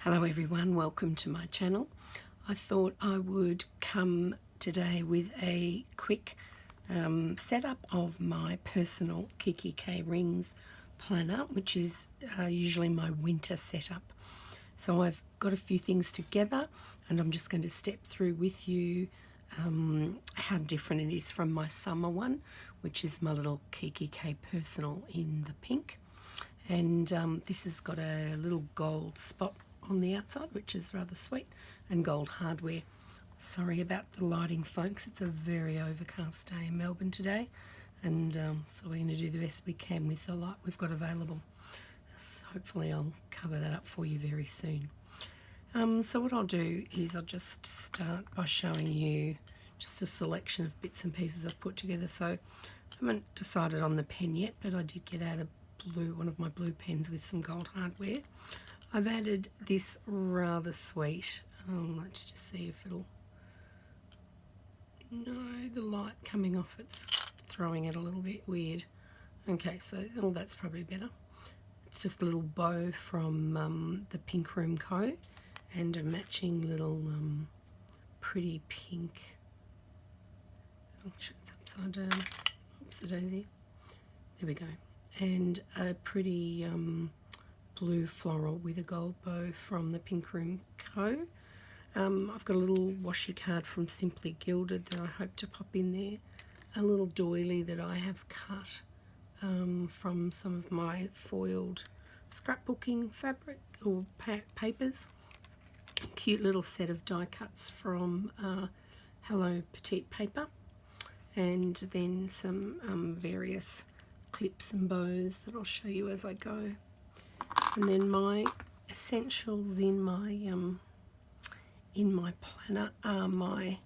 Hello everyone, welcome to my channel. I thought I would come today with a quick setup of my personal KKK rings planner, which is usually my winter setup. So I've got a few things together and I'm just going to step through with you how different it is from my summer one, which is my little KKK personal in the pink. And this has got a little gold spot on the outside, which is rather sweet, and gold hardware. Sorry about the lighting, folks. It's a very overcast day in Melbourne today, and so we're going to do the best we can with the light we've got available. So hopefully I'll cover that up for you very soon. So what I'll do is I'll just start by showing you just a selection of bits and pieces I've put together. So I haven't decided on the pen yet, but I did get out one of my blue pens with some gold hardware. I've added this rather sweet, let's just see if it'll, no, the light coming off, it's throwing it a little bit weird. Okay, so, oh, that's probably better. It's just a little bow from the Pink Room Co. and a matching little pretty pink, oh, it's upside down, oops a daisy, there we go, and a pretty blue floral with a gold bow from the Pink Room Co. I've got a little washi card from Simply Gilded that I hope to pop in there, a little doily that I have cut from some of my foiled scrapbooking fabric or papers, a cute little set of die cuts from Hello Petite Paper, and then some various clips and bows that I'll show you as I go. And then my essentials in my planner are my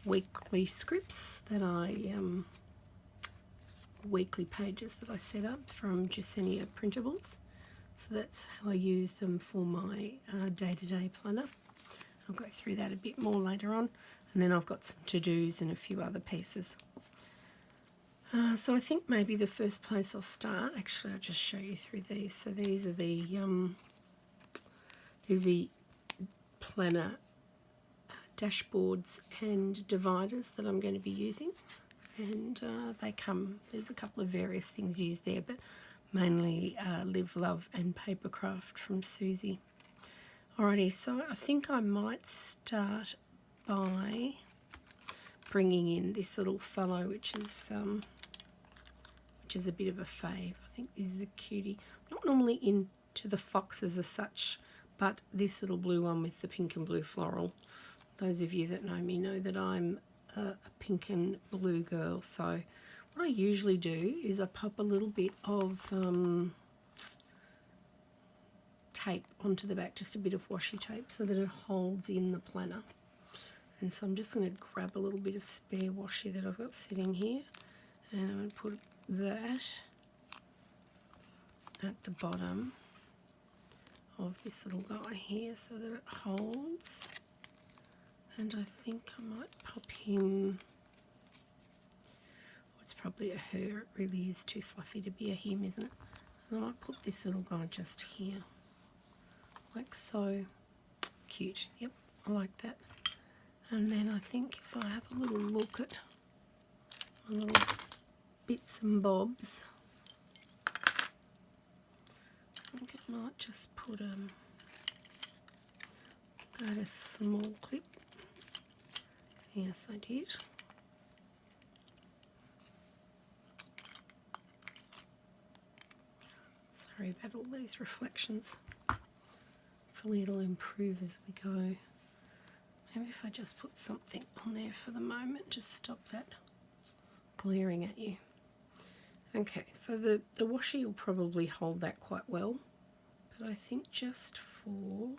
weekly scripts that weekly pages that I set up from Jasenia Printables. So that's how I use them for my day-to-day planner. I'll go through that a bit more later on. And then I've got some to-dos and a few other pieces. So I think maybe the first place I'll start, actually I'll just show you through these. So these are the planner dashboards and dividers that I'm going to be using. And they come, there's a couple of various things used there, but mainly Live, Love and Papercraft from Susie. Alrighty, so I think I might start by bringing in this little fellow, which is a bit of a fave. I think this is a cutie. I'm not normally into the foxes as such, but this little blue one with the pink and blue floral. Those of you that know me know that I'm a pink and blue girl. So what I usually do is I pop a little bit of tape onto the back, just a bit of washi tape, so that it holds in the planner. And so I'm just going to grab a little bit of spare washi that I've got sitting here, and I'm going to put that at the bottom of this little guy here so that it holds. And I think I might pop him, well, it's probably a her, it really is too fluffy to be a him, isn't it? And I might put this little guy just here, like so. Cute, yep, I like that. And then I think if I have a little look at my little bits and bobs, I think I might just put got a small clip. Yes, I did. Sorry about all these reflections. Hopefully it'll improve as we go. Maybe if I just put something on there for the moment, just stop that glaring at you. Okay, so the washi will probably hold that quite well, but I think just for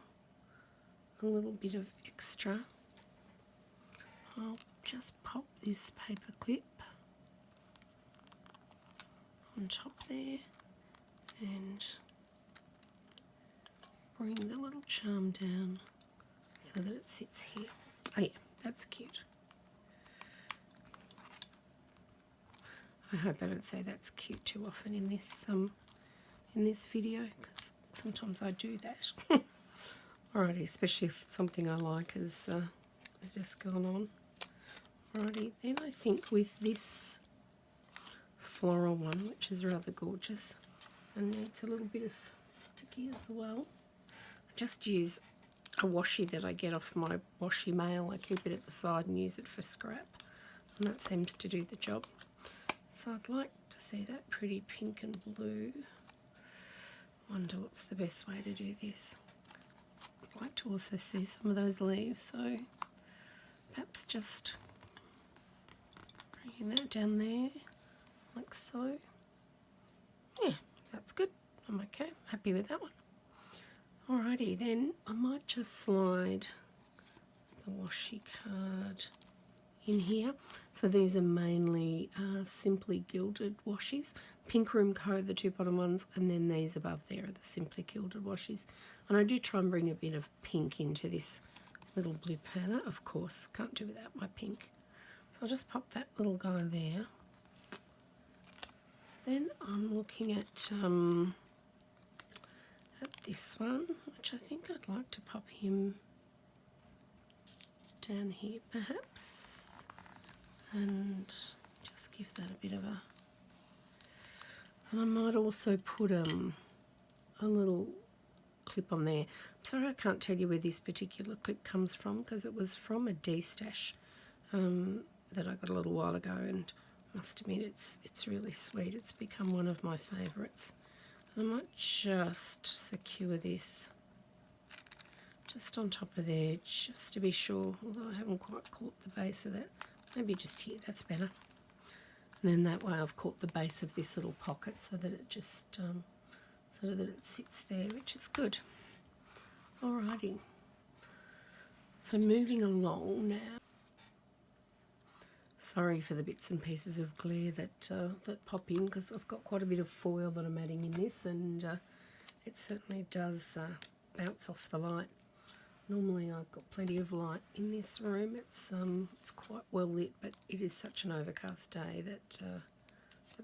a little bit of extra, I'll just pop this paper clip on top there and bring the little charm down so that it sits here. Oh yeah, that's cute. I hope I don't say that's cute too often in this video, because sometimes I do that. Alrighty, especially if something I like has just gone on. Alrighty, then I think with this floral one, which is rather gorgeous and needs a little bit of sticky as well, I just use a washi that I get off my washi mail. I keep it at the side and use it for scrap, and that seems to do the job. So I'd like to see that pretty pink and blue. Wonder what's the best way to do this. I'd like to also see some of those leaves, so perhaps just bringing that down there like so. Yeah, that's good. I'm okay, happy with that one. Alrighty, then I might just slide the washi card in here. So these are mainly Simply Gilded washies. Pink Room Co, the two bottom ones, and then these above there are the Simply Gilded washies. And I do try and bring a bit of pink into this little blue planner. Of course, can't do without my pink. So I'll just pop that little guy there. Then I'm looking at this one, which I think I'd like to pop him down here perhaps, and just give that a bit of a, and I might also put a little clip on there. I'm sorry I can't tell you where this particular clip comes from, because it was from a D-stash that I got a little while ago, and I must admit it's really sweet. It's become one of my favourites. I might just secure this just on top of there, just to be sure, although I haven't quite caught the base of that. Maybe just here, that's better. And then that way I've caught the base of this little pocket so that it just, so that it sits there, which is good. Alrighty. So moving along now. Sorry for the bits and pieces of glare that pop in, because I've got quite a bit of foil that I'm adding in this, and it certainly does bounce off the light. Normally I've got plenty of light in this room. It's quite well lit, but it is such an overcast day that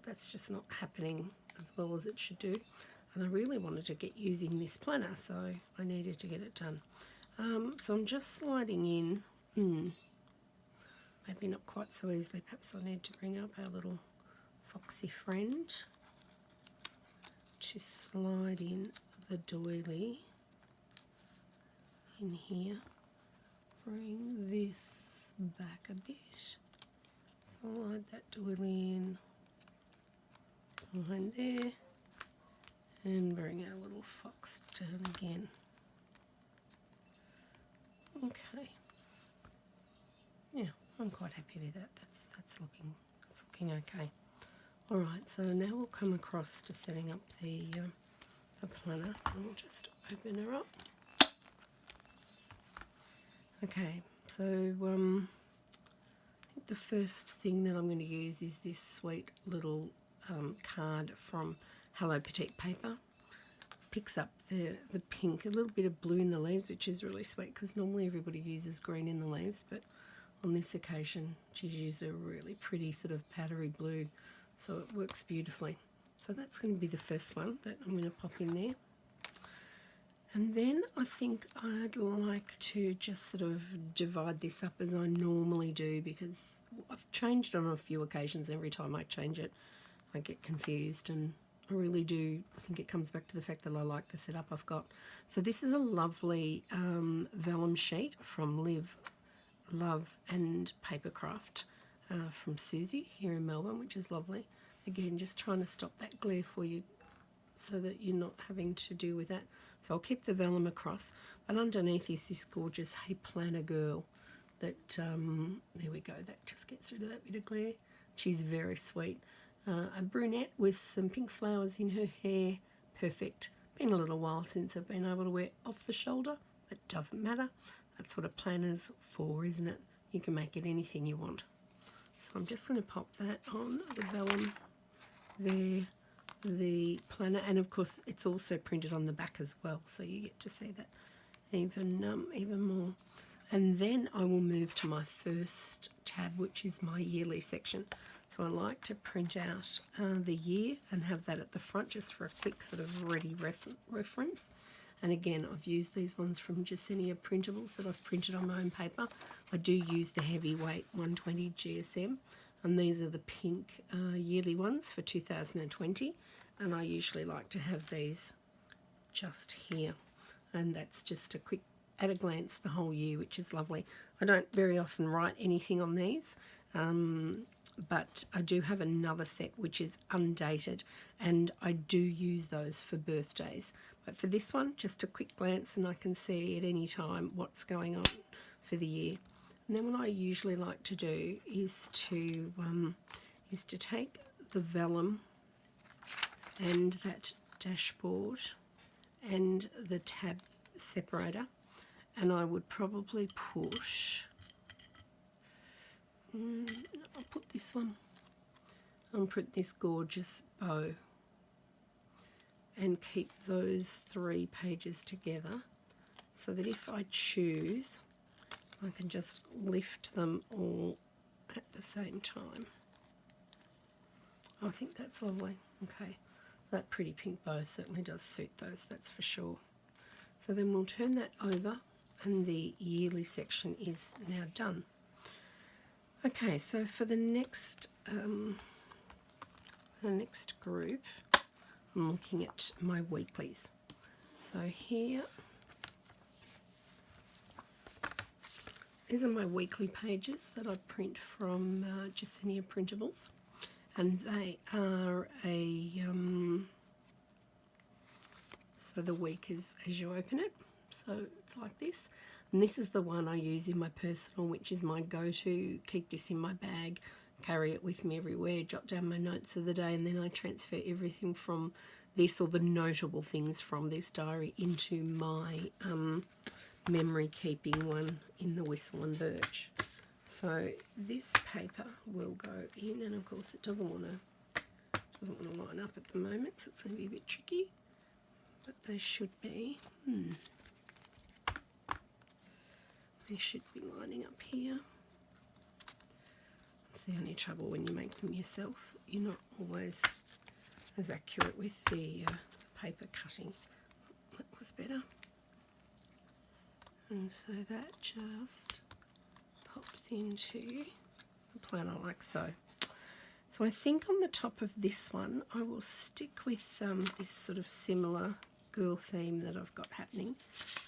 that's just not happening as well as it should do. And I really wanted to get using this planner, so I needed to get it done. So I'm just sliding in. Maybe not quite so easily. Perhaps I need to bring up our little foxy friend to slide in the doily in here. Bring this back a bit. Slide that doily in behind there, and bring our little fox down again. Okay. Yeah, I'm quite happy with that. That's looking okay. All right, so now we'll come across to setting up the planner. I'll just open her up. Okay, so I think the first thing that I'm going to use is this sweet little card from Hello Petite Paper. Picks up the pink, a little bit of blue in the leaves, which is really sweet, because normally everybody uses green in the leaves, but on this occasion she's used a really pretty sort of powdery blue, so it works beautifully. So that's going to be the first one that I'm going to pop in there. And then I think I'd like to just sort of divide this up as I normally do, because I've changed on a few occasions. Every time I change it I get confused, and I really do. I think it comes back to the fact that I like the setup I've got. So this is a lovely vellum sheet from Live, Love and Papercraft from Susie here in Melbourne, which is lovely. Again, just trying to stop that glare for you so that you're not having to deal with that. So I'll keep the vellum across, but underneath is this gorgeous Hey Planner Girl that, there we go, that just gets rid of that bit of glare. She's very sweet. A brunette with some pink flowers in her hair, perfect. Been a little while since I've been able to wear off the shoulder, but doesn't matter. That's what a planner's for, isn't it? You can make it anything you want. So I'm just going to pop that on the vellum there, the planner, and of course it's also printed on the back as well, so you get to see that even more. And then I will move to my first tab, which is my yearly section. So I like to print out the year and have that at the front just for a quick sort of ready reference. And again, I've used these ones from Jacinia Printables that I've printed on my own paper. I do use the heavyweight 120 GSM, and these are the pink yearly ones for 2020. And I usually like to have these just here. And that's just a quick, at a glance, the whole year, which is lovely. I don't very often write anything on these, but I do have another set which is undated, and I do use those for birthdays. But for this one, just a quick glance, and I can see at any time what's going on for the year. And then what I usually like to do is to take the vellum and that dashboard and the tab separator, and I would probably push, I'll put this one, I'll put this gorgeous bow and keep those 3 pages together, so that if I choose, I can just lift them all at the same time. I think that's lovely. Okay, that pretty pink bow certainly does suit those, that's for sure. So then we'll turn that over, and the yearly section is now done. Okay, so for the next group, I'm looking at my weeklies. So here, these are my weekly pages that I print from Jacinia Printables, and they are so the week is as you open it, so it's like this. And this is the one I use in my personal, which is my go-to. Keep this in my bag, carry it with me everywhere, jot down my notes of the day, and then I transfer everything from this, or the notable things from this diary, into my memory keeping one in the Whistle and Birch. So this paper will go in, and of course it doesn't want to line up at the moment, so it's going to be a bit tricky, but they should be. They should be lining up here. It's the only trouble when you make them yourself. You're not always as accurate with the paper cutting. That was better. And so that just pops into the planner like so. So I think on the top of this one, I will stick with this sort of similar girl theme that I've got happening,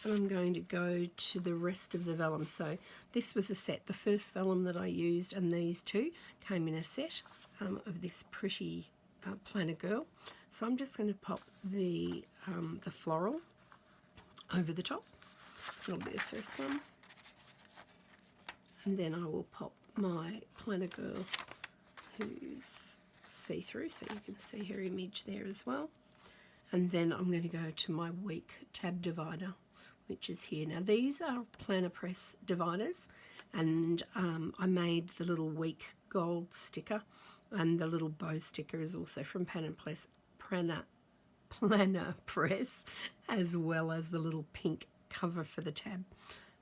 and I'm going to go to the rest of the vellum. So this was a set. The first vellum that I used, and these two came in a set of this pretty planner girl. So I'm just going to pop the floral over the top. That'll be the first one, and then I will pop my planner girl, who's see-through, so you can see her image there as well. And then I'm going to go to my week tab divider, which is here. Now these are Planner Press dividers, and I made the little week gold sticker, and the little bow sticker is also from Planner Press, as well as the little pink cover for the tab.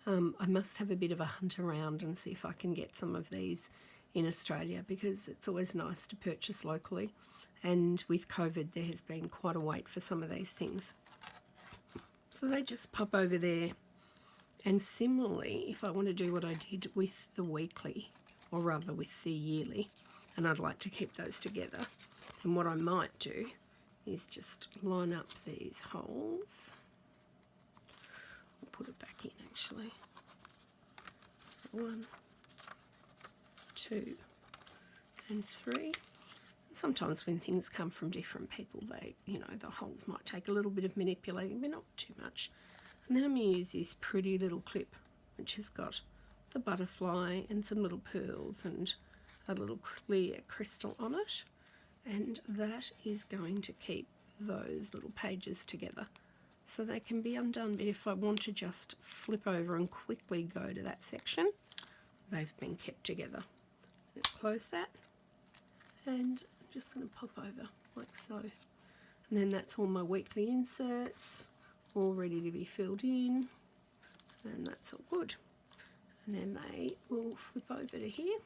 I must have a bit of a hunt around and see if I can get some of these in Australia, because it's always nice to purchase locally. And with COVID, there has been quite a wait for some of these things. So they just pop over there. And similarly, if I want to do what I did with the weekly, or rather with the yearly, and I'd like to keep those together, then what I might do is just line up these holes. I'll put it back in actually. 1, 2, and 3. Sometimes when things come from different people, they, the holes might take a little bit of manipulating, but not too much. And then I'm going to use this pretty little clip, which has got the butterfly and some little pearls and a little clear crystal on it. And that is going to keep those little pages together, so they can be undone. But if I want to just flip over and quickly go to that section, they've been kept together. Let's close that, and I'm just going to pop over like so. And then that's all my weekly inserts, all ready to be filled in, and that's all good. And then they will flip over to here.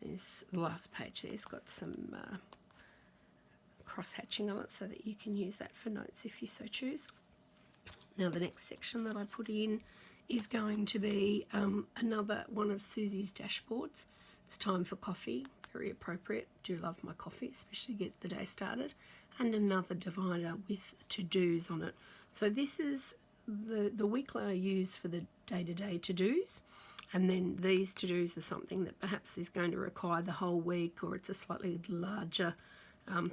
There's the last page there's got some cross hatching on it, so that you can use that for notes if you so choose. Now the next section that I put in is going to be another one of Susie's dashboards. It's time for coffee, very appropriate. Do love my coffee, especially to get the day started. And another divider with to-dos on it. So this is the weekly I use for the day-to-day to-dos. And then these to-dos are something that perhaps is going to require the whole week, or it's a slightly larger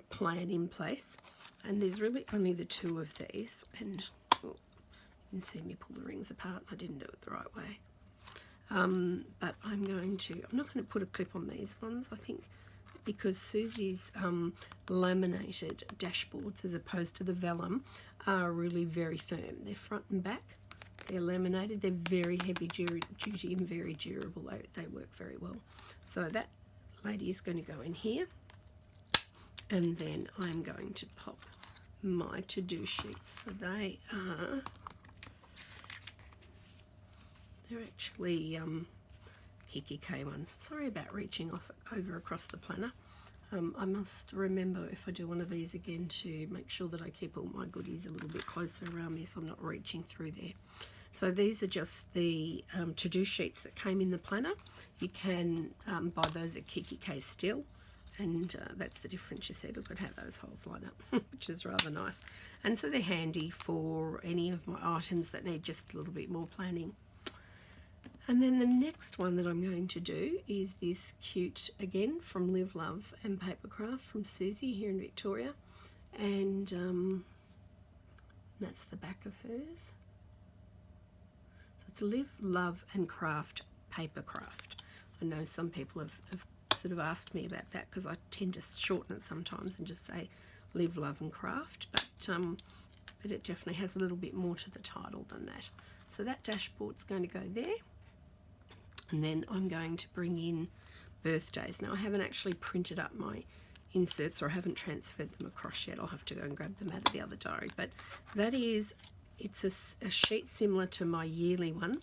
plan in place. And there's really only the two of these. And you can see me pull the rings apart. I didn't do it the right way. But I'm not going to put a clip on these ones, I think, because Susie's laminated dashboards, as opposed to the vellum, are really very firm. They're front and back. They're laminated. They're very heavy duty and very durable. They work very well. So that lady is going to go in here. And then I'm going to pop my to-do sheets. So they're actually KKK ones. Sorry about reaching over across the planner. I must remember, if I do one of these again, to make sure that I keep all my goodies a little bit closer around me so I'm not reaching through there. So these are just the to-do sheets that came in the planner. You can buy those at KKK still, and that's the difference. You see, look at how those holes line up, which is rather nice. And so they're handy for any of my items that need just a little bit more planning. And then the next one that I'm going to do is this cute, again, from Live, Love and Papercraft from Susie here in Victoria. And that's the back of hers. So it's Live, Love and Craft Papercraft. I know some people have sort of asked me about that, because I tend to shorten it sometimes and just say Live, Love and Craft. But it definitely has a little bit more to the title than that. So that dashboard's going to go there. And then I'm going to bring in birthdays. Now I haven't actually printed up my inserts, or I haven't transferred them across yet. I'll have to go and grab them out of the other diary. But that is, it's a sheet similar to my yearly one,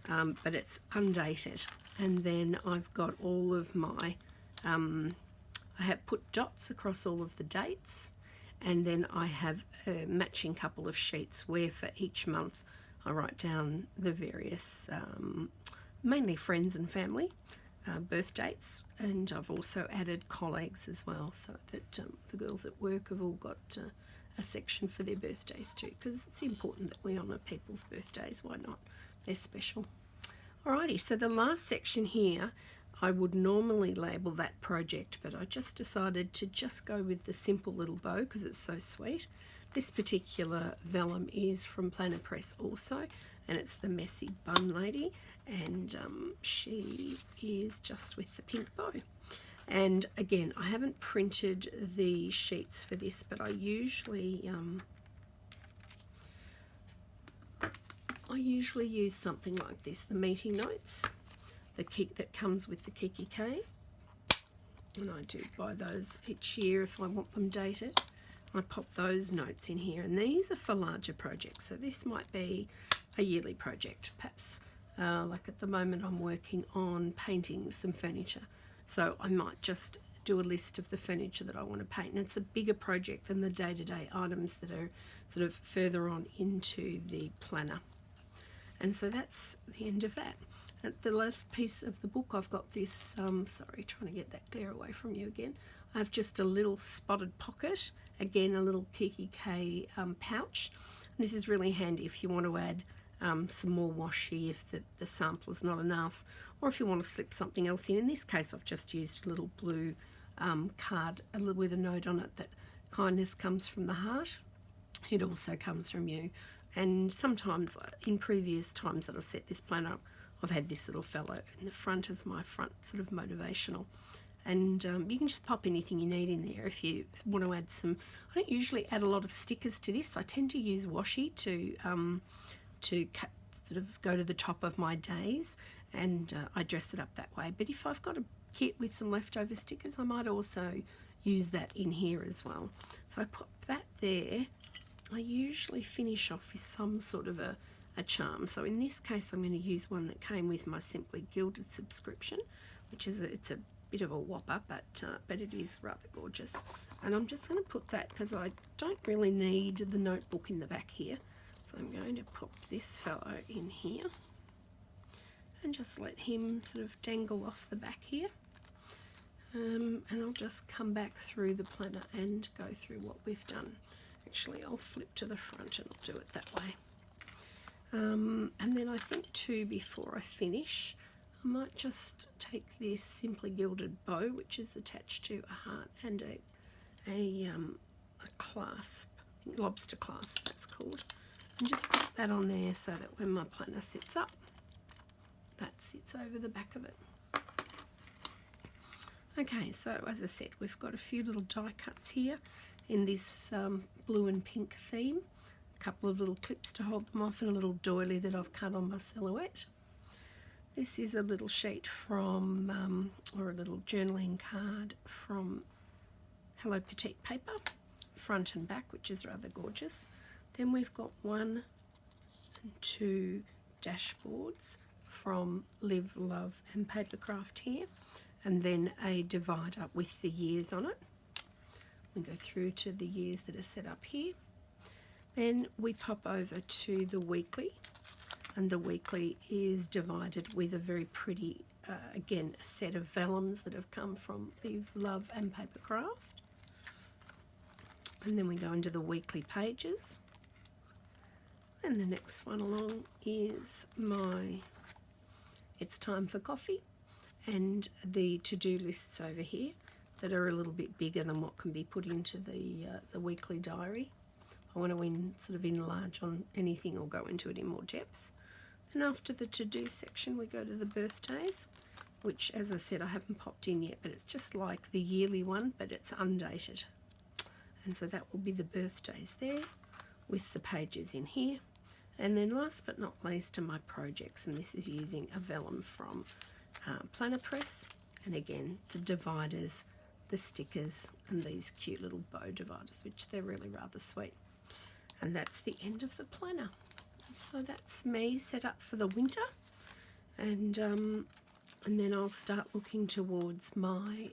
but it's undated. And then I've got all of my, I have put dots across all of the dates. And then I have a matching couple of sheets where for each month I write down the various mainly friends and family birth dates, and I've also added colleagues as well, so that the girls at work have all got a section for their birthdays too, because it's important that we honour people's birthdays. Why not? They're special. Alrighty, so the last section here, I would normally label that project, but I just decided to just go with the simple little bow because it's so sweet. This particular vellum is from Planner Press also, and it's the Messy Bun Lady, and she is just with the pink bow. And again, I haven't printed the sheets for this, but I usually use something like this, the meeting notes, the kit that comes with the KKK, and I do buy those each year if I want them dated. I pop those notes in here, and these are for larger projects, so this might be a yearly project perhaps. Like at the moment I'm working on painting some furniture, so I might just do a list of the furniture that I want to paint, and it's a bigger project than the day-to-day items that are sort of further on into the planner. And so that's the end of that. At the last piece of the book, I've got this, sorry, trying to get that glare away from you again. I have just a little spotted pocket, again a little KKK pouch. And this is really handy if you want to add some more washi if the sample is not enough, or if you want to slip something else in. In this case, I've just used a little blue card with a note on it that kindness comes from the heart. It also comes from you. And sometimes in previous times that I've set this plan up, I've had this little fellow in the front as my front sort of motivational. And you can just pop anything you need in there if you want to add some. I don't usually add a lot of stickers to this. I tend to use washi to sort of go to the top of my days, and I dress it up that way. But if I've got a kit with some leftover stickers, I might also use that in here as well. So I pop that there. I usually finish off with some sort of a charm. So in this case, I'm going to use one that came with my Simply Gilded subscription, which is it's a bit of a whopper, but it is rather gorgeous. And I'm just going to put that because I don't really need the notebook in the back here. So So I'm going to pop this fellow in here and just let him sort of dangle off the back here. And I'll just come back through the planner and go through what we've done. Actually, I'll flip to the front and I'll do it that way. And then I think too, before I finish, I might just take this Simply Gilded bow, which is attached to a heart and a clasp, lobster clasp that's called, and just put that on there so that when my planner sits up, that sits over the back of it. Okay, so as I said, we've got a few little die cuts here in this blue and pink theme. A couple of little clips to hold them off and a little doily that I've cut on my silhouette. This is a little sheet from, or a little journaling card from Hello Petite Paper, front and back, which is rather gorgeous. Then we've got 1 and 2 dashboards from Live, Love and Papercraft here, and then a divider with the years on it. We go through to the years that are set up here. Then we pop over to the weekly, and the weekly is divided with a very pretty, again, a set of vellums that have come from Live, Love and Papercraft. And then we go into the weekly pages. And the next one along is my It's Time for Coffee and the to-do lists over here that are a little bit bigger than what can be put into the weekly diary. I want to sort of enlarge on anything or go into it in more depth. And after the to-do section, we go to the birthdays, which, as I said, I haven't popped in yet, but it's just like the yearly one, but it's undated. And so that will be the birthdays there with the pages in here. And then last but not least are my projects, and this is using a vellum from Planner Press. And again, the dividers, the stickers, and these cute little bow dividers, which they're really rather sweet. And that's the end of the planner. So that's me set up for the winter, and then I'll start looking towards my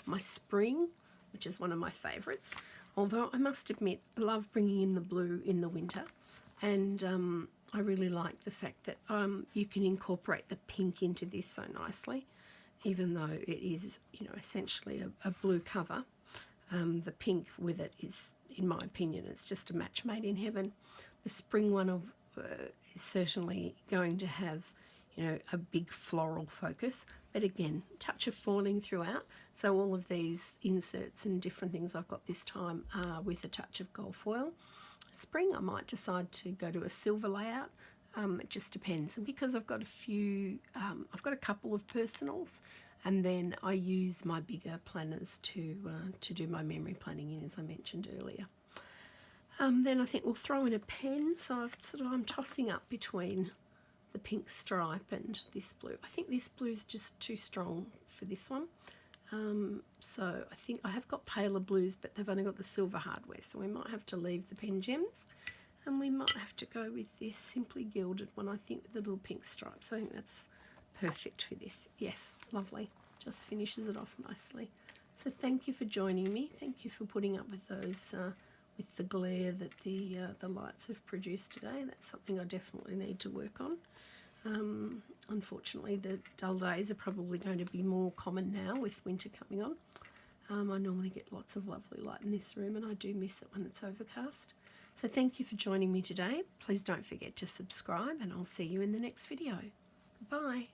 my spring, which is one of my favourites. Although I must admit, I love bringing in the blue in the winter, and I really like the fact that you can incorporate the pink into this so nicely, even though it is, you know, essentially a blue cover. The pink with it is, in my opinion, it's just a match made in heaven. The spring one is certainly going to have, you know, a big floral focus, but again, touch of falling throughout. So all of these inserts and different things I've got this time are with a touch of gold foil. Spring, I might decide to go to a silver layout. It just depends. And because I've got a few, I've got a couple of personals, and then I use my bigger planners to do my memory planning in, as I mentioned earlier. Then I think we'll throw in a pen. So I'm tossing up between the pink stripe and this blue. I think this blue's just too strong for this one. So I think I have got paler blues, but they've only got the silver hardware, so we might have to leave the pen gems, and we might have to go with this Simply Gilded one, I think, with the little pink stripes. I think that's perfect for this. Yes, lovely. Just finishes it off nicely. So thank you for joining me. Thank you for putting up with those, with the glare that the lights have produced today. That's something I definitely need to work on. Unfortunately, the dull days are probably going to be more common now with winter coming on. I normally get lots of lovely light in this room, and I do miss it when it's overcast. So thank you for joining me today. Please don't forget to subscribe, and I'll see you in the next video. Bye.